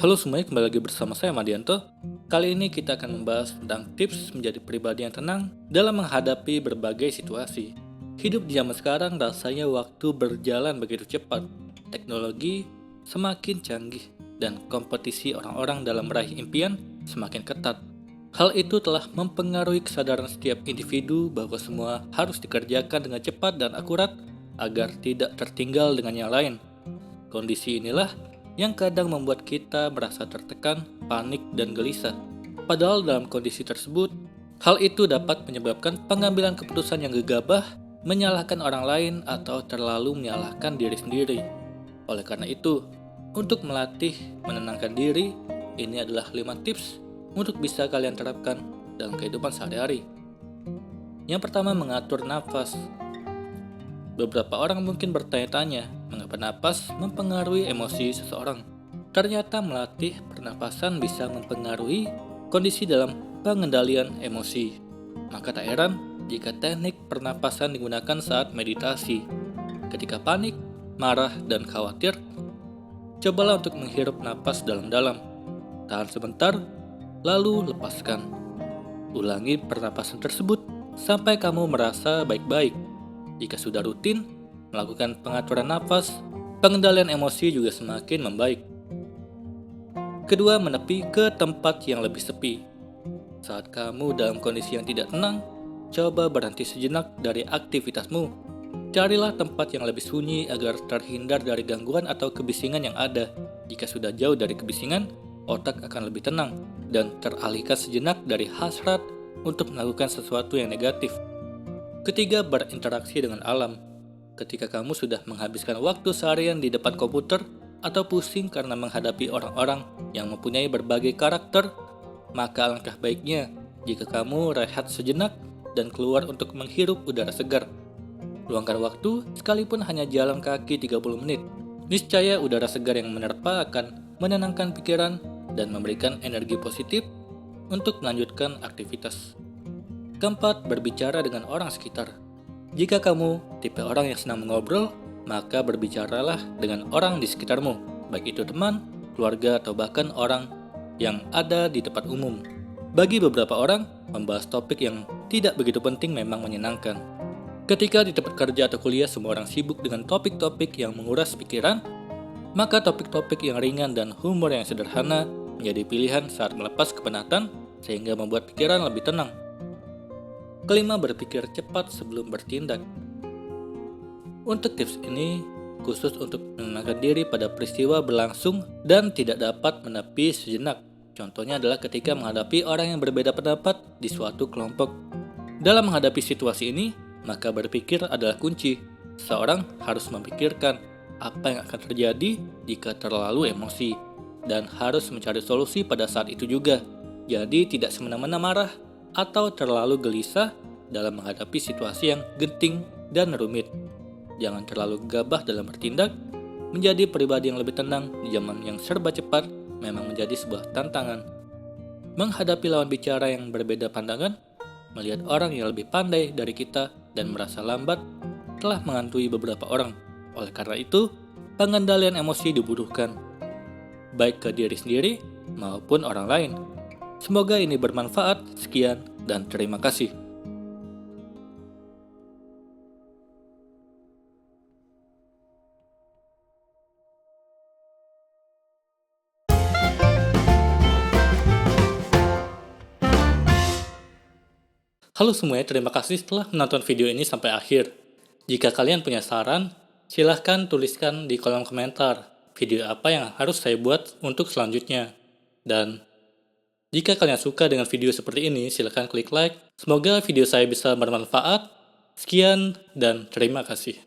Halo semuanya, kembali lagi bersama saya Madianto. Kali ini kita akan membahas tentang tips menjadi pribadi yang tenang dalam menghadapi berbagai situasi. Hidup di zaman sekarang rasanya waktu berjalan begitu cepat. Teknologi semakin canggih dan kompetisi orang-orang dalam meraih impian semakin ketat. Hal itu telah mempengaruhi kesadaran setiap individu bahwa semua harus dikerjakan dengan cepat dan akurat agar tidak tertinggal dengan yang lain. Kondisi inilah yang kadang membuat kita merasa tertekan, panik, dan gelisah. Padahal dalam kondisi tersebut, hal itu dapat menyebabkan pengambilan keputusan yang gegabah, menyalahkan orang lain, atau terlalu menyalahkan diri sendiri. Oleh karena itu, untuk melatih menenangkan diri, ini adalah 5 tips untuk bisa kalian terapkan dalam kehidupan sehari-hari. Yang pertama, mengatur nafas. Beberapa orang mungkin bertanya-tanya, mengapa napas mempengaruhi emosi seseorang? Ternyata melatih pernapasan bisa mempengaruhi kondisi dalam pengendalian emosi. Maka tak heran jika teknik pernapasan digunakan saat meditasi. Ketika panik, marah, dan khawatir, cobalah untuk menghirup napas dalam-dalam. Tahan sebentar, lalu lepaskan. Ulangi pernapasan tersebut sampai kamu merasa baik-baik. Jika sudah rutin melakukan pengaturan nafas, pengendalian emosi juga semakin membaik. Kedua, menepi ke tempat yang lebih sepi. Saat kamu dalam kondisi yang tidak tenang, coba berhenti sejenak dari aktivitasmu. Carilah tempat yang lebih sunyi agar terhindar dari gangguan atau kebisingan yang ada. Jika sudah jauh dari kebisingan, otak akan lebih tenang dan teralihkan sejenak dari hasrat untuk melakukan sesuatu yang negatif. Ketiga, berinteraksi dengan alam. Ketika kamu sudah menghabiskan waktu seharian di depan komputer atau pusing karena menghadapi orang-orang yang mempunyai berbagai karakter, maka alangkah baiknya jika kamu rehat sejenak dan keluar untuk menghirup udara segar. Luangkan waktu sekalipun hanya jalan kaki 30 menit. Niscaya udara segar yang menerpa akan menenangkan pikiran dan memberikan energi positif untuk melanjutkan aktivitas. Keempat, berbicara dengan orang sekitar. Jika kamu tipe orang yang senang mengobrol, maka berbicaralah dengan orang di sekitarmu, baik itu teman, keluarga, atau bahkan orang yang ada di tempat umum. Bagi beberapa orang, membahas topik yang tidak begitu penting memang menyenangkan. Ketika di tempat kerja atau kuliah semua orang sibuk dengan topik-topik yang menguras pikiran, maka topik-topik yang ringan dan humor yang sederhana menjadi pilihan saat melepas kepenatan sehingga membuat pikiran lebih tenang. Kelima, berpikir cepat sebelum bertindak. Untuk tips ini khusus untuk menenangkan diri pada peristiwa berlangsung dan tidak dapat menepi sejenak. Contohnya adalah ketika menghadapi orang yang berbeda pendapat di suatu kelompok. Dalam menghadapi situasi ini, maka berpikir adalah kunci. Seseorang harus memikirkan apa yang akan terjadi jika terlalu emosi dan harus mencari solusi pada saat itu juga. Jadi tidak semena-mena marah atau terlalu gelisah dalam menghadapi situasi yang genting dan rumit. Jangan terlalu gegabah dalam bertindak. Menjadi pribadi yang lebih tenang di zaman yang serba cepat memang menjadi sebuah tantangan. Menghadapi lawan bicara yang berbeda pandangan, melihat orang yang lebih pandai dari kita dan merasa lambat telah menghantui beberapa orang. Oleh karena itu, pengendalian emosi dibutuhkan, baik ke diri sendiri maupun orang lain. Semoga ini bermanfaat. Sekian dan terima kasih. Halo semuanya, terima kasih telah menonton video ini sampai akhir. Jika kalian punya saran, silahkan tuliskan di kolom komentar video apa yang harus saya buat untuk selanjutnya. Dan jika kalian suka dengan video seperti ini, silahkan klik like. Semoga video saya bisa bermanfaat. Sekian dan terima kasih.